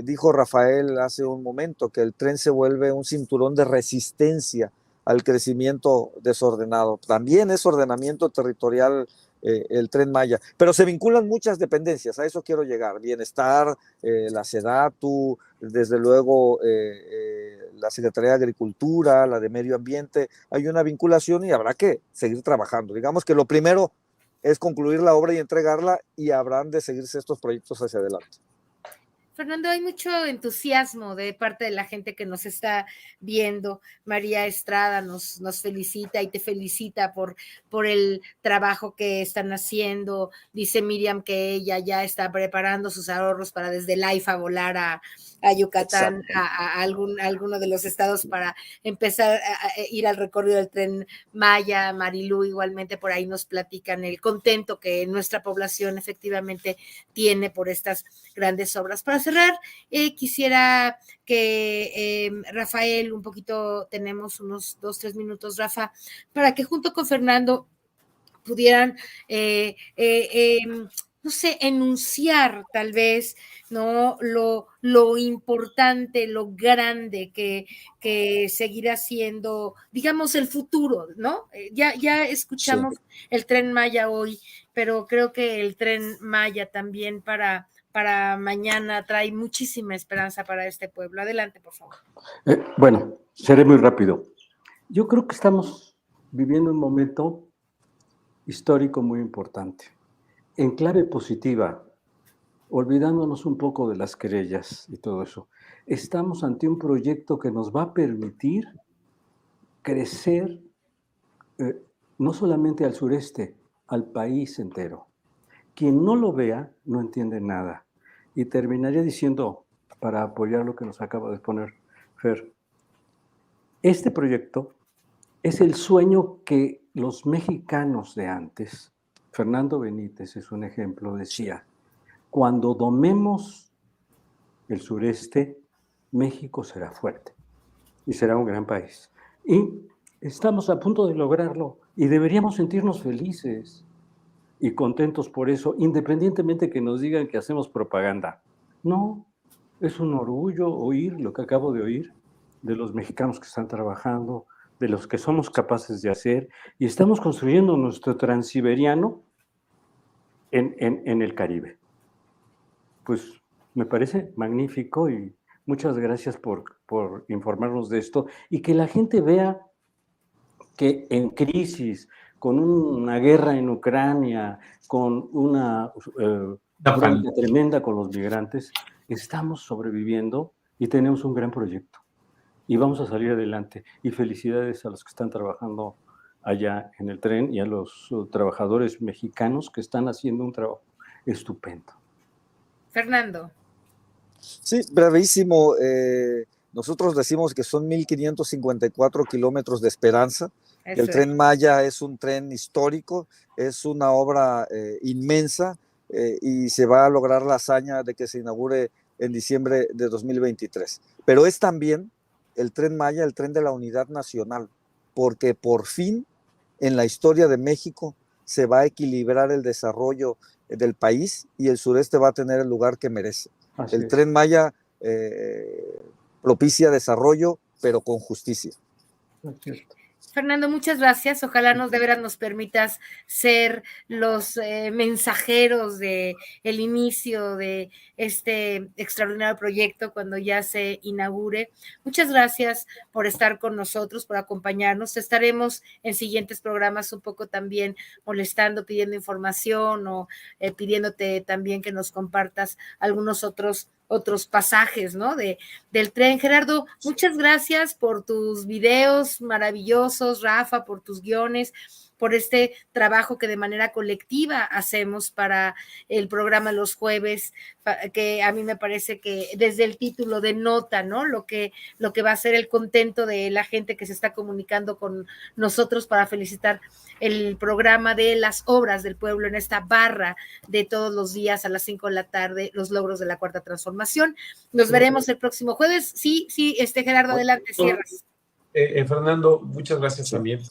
dijo Rafael hace un momento, que el tren se vuelve un cinturón de resistencia al crecimiento desordenado. También es ordenamiento territorial el Tren Maya, pero se vinculan muchas dependencias, a eso quiero llegar, bienestar, la SEDATU, desde luego la Secretaría de Agricultura, la de Medio Ambiente, hay una vinculación y habrá que seguir trabajando. Digamos que lo primero es concluir la obra y entregarla y habrán de seguirse estos proyectos hacia adelante. Fernando, hay mucho entusiasmo de parte de la gente que nos está viendo. María Estrada nos felicita y te felicita por el trabajo que están haciendo. Dice Miriam que ella ya está preparando sus ahorros para desde el AIFA volar a Yucatán, a alguno de los estados para empezar a ir al recorrido del Tren Maya. Marilú igualmente por ahí nos platican el contento que nuestra población efectivamente tiene por estas grandes obras. Para cerrar, quisiera que Rafael, un poquito, tenemos unos 2-3 minutos, Rafa, para que junto con Fernando pudieran no sé, enunciar tal vez, ¿no? Lo importante, lo grande que seguirá siendo, digamos, el futuro, ¿no? Ya escuchamos el Tren Maya hoy, pero creo que el Tren Maya también para mañana trae muchísima esperanza para este pueblo. Adelante, por favor. Bueno, seré muy rápido. Yo creo que estamos viviendo un momento histórico muy importante. En clave positiva, olvidándonos un poco de las querellas y todo eso, estamos ante un proyecto que nos va a permitir crecer no solamente al sureste, al país entero. Quien no lo vea no entiende nada. Y terminaría diciendo, para apoyar lo que nos acaba de poner Fer, este proyecto es el sueño que los mexicanos de antes, Fernando Benítez es un ejemplo, decía, cuando domemos el sureste, México será fuerte y será un gran país. Y estamos a punto de lograrlo y deberíamos sentirnos felices y contentos por eso, independientemente que nos digan que hacemos propaganda. No, es un orgullo oír lo que acabo de oír de los mexicanos que están trabajando, de los que somos capaces de hacer, y estamos construyendo nuestro transiberiano en el Caribe. Pues me parece magnífico y muchas gracias por informarnos de esto y que la gente vea que en crisis, con una guerra en Ucrania, con una bronca tremenda con los migrantes, estamos sobreviviendo y tenemos un gran proyecto. Y vamos a salir adelante. Y felicidades a los que están trabajando allá en el tren y a los trabajadores mexicanos que están haciendo un trabajo estupendo. Fernando. Sí, brevísimo. Nosotros decimos que son 1,554 kilómetros de esperanza. El Tren Maya es un tren histórico, es una obra inmensa y se va a lograr la hazaña de que se inaugure en diciembre de 2023. Pero es también el Tren Maya, el tren de la unidad nacional, porque por fin en la historia de México se va a equilibrar el desarrollo del país y el sureste va a tener el lugar que merece. El Tren Maya propicia desarrollo, pero con justicia. Fernando, muchas gracias. Ojalá de veras nos permitas ser los mensajeros de el inicio de este extraordinario proyecto cuando ya se inaugure. Muchas gracias por estar con nosotros, por acompañarnos. Estaremos en siguientes programas un poco también molestando, pidiendo información o pidiéndote también que nos compartas algunos otros pasajes, ¿no? Del tren. Gerardo, muchas gracias por tus videos maravillosos, Rafa, por tus guiones, por este trabajo que de manera colectiva hacemos para el programa los jueves, que a mí me parece que desde el título denota, ¿no? Lo que va a ser el contento de la gente que se está comunicando con nosotros para felicitar el programa de las obras del pueblo en esta barra de todos los días a las 5 de la tarde, los logros de la Cuarta Transformación. Nos veremos el próximo jueves. Sí, Gerardo, adelante, cierras. Fernando, muchas gracias también por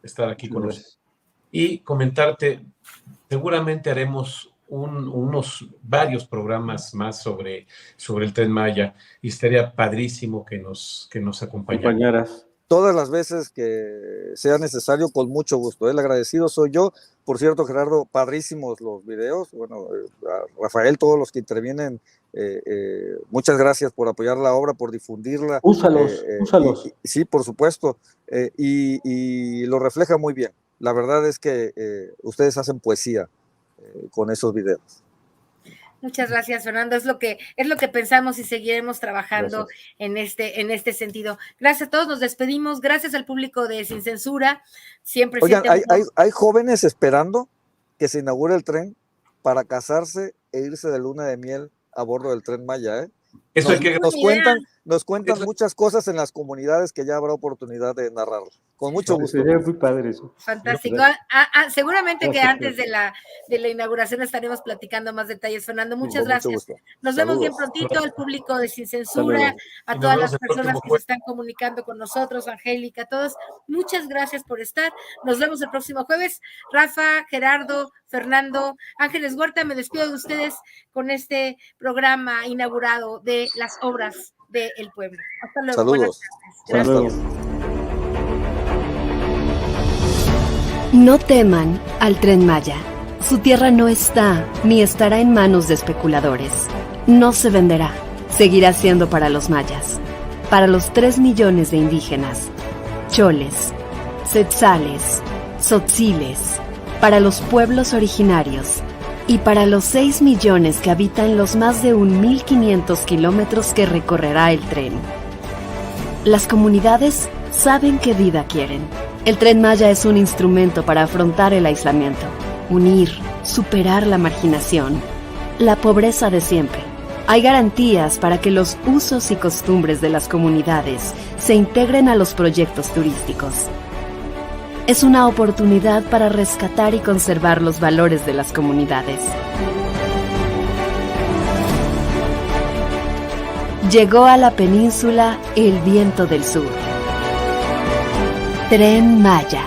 estar aquí con nosotros. Y comentarte, seguramente haremos varios programas más sobre el Tren Maya y estaría padrísimo que nos acompañaras. Todas las veces que sea necesario, con mucho gusto. El agradecido soy yo. Por cierto, Gerardo, padrísimos los videos. Bueno, a Rafael, todos los que intervienen, muchas gracias por apoyar la obra, por difundirla. Úsalos. Sí, por supuesto. Y lo refleja muy bien. La verdad es que ustedes hacen poesía con esos videos. Muchas gracias, Fernando. Es lo que pensamos y seguiremos trabajando en este sentido. Gracias a todos, nos despedimos. Gracias al público de Sin Censura. Siempre. Oigan, hay jóvenes esperando que se inaugure el tren para casarse e irse de luna de miel a bordo del Tren Maya, ¿eh? Eso hay que... Nos cuentan muchas cosas en las comunidades que ya habrá oportunidad de narrar. Con mucho gusto. Sería muy padre eso. Fantástico. Seguramente que antes de la inauguración estaremos platicando más detalles. Fernando, muchas gracias. Nos vemos bien prontito, al público de Sin Censura, a todas las personas que se están comunicando con nosotros, Angélica, todos. Muchas gracias por estar. Nos vemos el próximo jueves. Rafa, Gerardo, Fernando, Ángeles Huerta, me despido de ustedes con este programa inaugurado de las obras del pueblo. Hasta luego. Saludos. Buenas tardes. No teman al Tren Maya. Su tierra no está ni estará en manos de especuladores. No se venderá. Seguirá siendo para los mayas, para los 3 millones de indígenas, choles, tzetzales, tzotziles, para los pueblos originarios y para los 6 millones que habitan los más de 1.500 kilómetros que recorrerá el tren. Las comunidades saben qué vida quieren. El Tren Maya es un instrumento para afrontar el aislamiento, unir, superar la marginación, la pobreza de siempre. Hay garantías para que los usos y costumbres de las comunidades se integren a los proyectos turísticos. Es una oportunidad para rescatar y conservar los valores de las comunidades. Llegó a la península el viento del sur. Tren Maya.